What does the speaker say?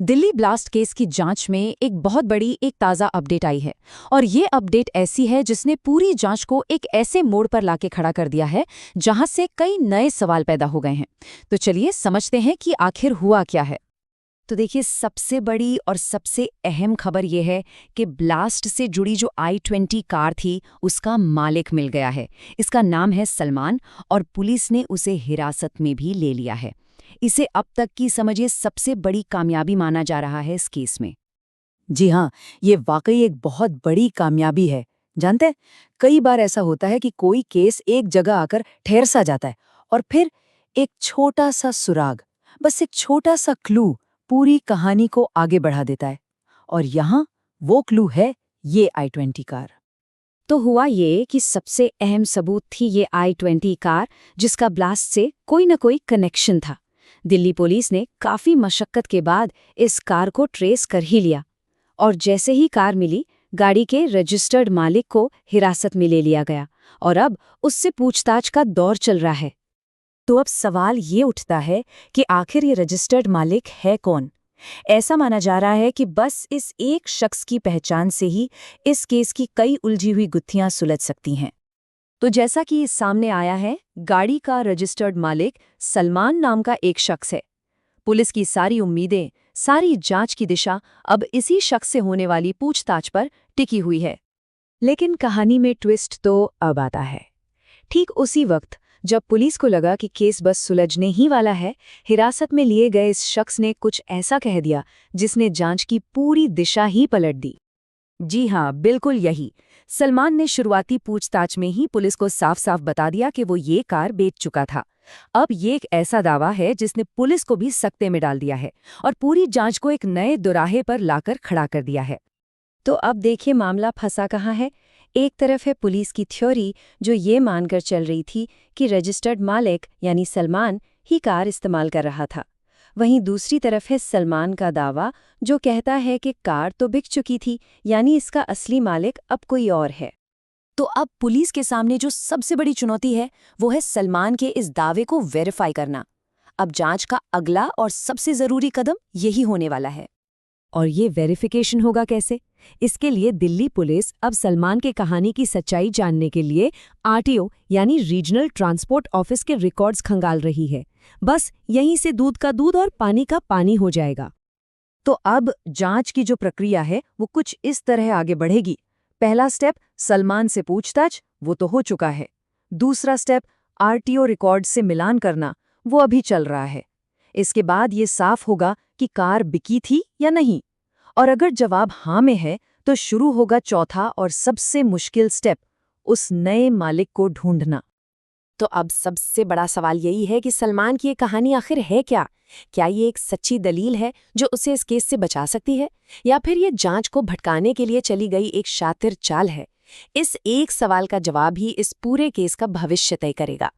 Delhi blast case की जांच में एक बहुत बड़ी एक ताज़ा अपडेट आई है। और ये अपडेट ऐसी है जिसने पूरी जांच को एक ऐसे मोड़ पर लाके खड़ा कर दिया है जहां से कई नए सवाल पैदा हो गए हैं। तो चलिए समझते हैं कि आखिर हुआ क्या है। तो देखिए, सबसे बड़ी और सबसे अहम खबर ये है कि ब्लास्ट से जुड़ी जो i20 कार थी उसका मालिक मिल गया है। इसका नाम है सलमान और पुलिस ने उसे हिरासत में भी ले लिया है। इसे अब तक की समझिए सबसे बड़ी कामयाबी माना जा रहा है इस केस में। जी हाँ, ये वाकई एक बहुत बड़ी कामयाबी है। जानते हैं, कई बार ऐसा होता है कि कोई केस एक जगह आकर ठहर सा जाता है और फिर एक छोटा सा सुराग, बस एक छोटा सा क्लू पूरी कहानी को आगे बढ़ा देता है। और यहाँ वो क्लू है ये i20 कार। तो हुआ ये कि सबसे अहम सबूत थी ये i20 कार, जिसका ब्लास्ट से कोई न कोई कनेक्शन था। दिल्ली पुलिस ने काफी मशक्कत के बाद इस कार को ट्रेस कर ही लिया और जैसे ही कार मिली, गाड़ी के रजिस्टर्ड मालिक को हिरासत में ले लिया गया और अब उससे पूछताछ का दौर चल रहा है। तो अब सवाल ये उठता है कि आखिर ये रजिस्टर्ड मालिक है कौन? ऐसा माना जा रहा है कि बस इस एक शख्स की पहचान से ही इस केस की कई उलझी हुई गुत्थियां सुलझ सकती हैं। तो जैसा कि इस सामने आया है, गाड़ी का रजिस्टर्ड मालिक सलमान नाम का एक शख्स है। पुलिस की सारी उम्मीदें, सारी जांच की दिशा अब इसी शख्स से होने वाली पूछताछ पर टिकी हुई है। लेकिन कहानी में ट्विस्ट तो अब आता है। ठीक उसी वक्त जब पुलिस को लगा कि केस बस सुलझने ही वाला है, हिरासत में लिए गए इस शख्स ने कुछ ऐसा कह दिया जिसने जांच की पूरी दिशा ही पलट दी। जी हाँ, बिल्कुल यही। सलमान ने शुरुआती पूछताछ में ही पुलिस को साफ साफ बता दिया कि वो ये कार बेच चुका था। अब ये एक ऐसा दावा है जिसने पुलिस को भी सकते में डाल दिया है और पूरी जांच को एक नए दोराहे पर लाकर खड़ा कर दिया है। तो अब देखिए, मामला फंसा कहाँ है। एक तरफ है पुलिस की थ्योरी जो ये मानकर चल रही थी कि रजिस्टर्ड मालिक यानी सलमान ही कार इस्तेमाल कर रहा था। वहीं दूसरी तरफ है सलमान का दावा जो कहता है कि कार तो बिक चुकी थी, यानी इसका असली मालिक अब कोई और है। तो अब पुलिस के सामने जो सबसे बड़ी चुनौती है वो है सलमान के इस दावे को वेरीफाई करना। अब जांच का अगला और सबसे जरूरी कदम यही होने वाला है। और ये वेरिफिकेशन होगा कैसे? इसके लिए दिल्ली पुलिस अब सलमान के कहानी की सच्चाई जानने के लिए आरटीओ यानी रीजनल ट्रांसपोर्ट ऑफिस के रिकॉर्ड्स खंगाल रही है। बस यहीं से दूध का दूध और पानी का पानी हो जाएगा। तो अब जांच की जो प्रक्रिया है वो कुछ इस तरह आगे बढ़ेगी। पहला स्टेप सलमान से पूछताछ, वो तो हो चुका है। दूसरा स्टेप आरटीओ रिकॉर्ड से मिलान करना, वो अभी चल रहा है। इसके बाद ये साफ होगा कि कार बिकी थी या नहीं, और अगर जवाब हाँ में है तो शुरू होगा चौथा और सबसे मुश्किल स्टेप, उस नए मालिक को ढूंढना। तो अब सबसे बड़ा सवाल यही है कि सलमान की ये कहानी आखिर है क्या? क्या ये एक सच्ची दलील है जो उसे इस केस से बचा सकती है, या फिर ये जांच को भटकाने के लिए चली गई एक शातिर चाल है? इस एक सवाल का जवाब ही इस पूरे केस का भविष्य तय करेगा।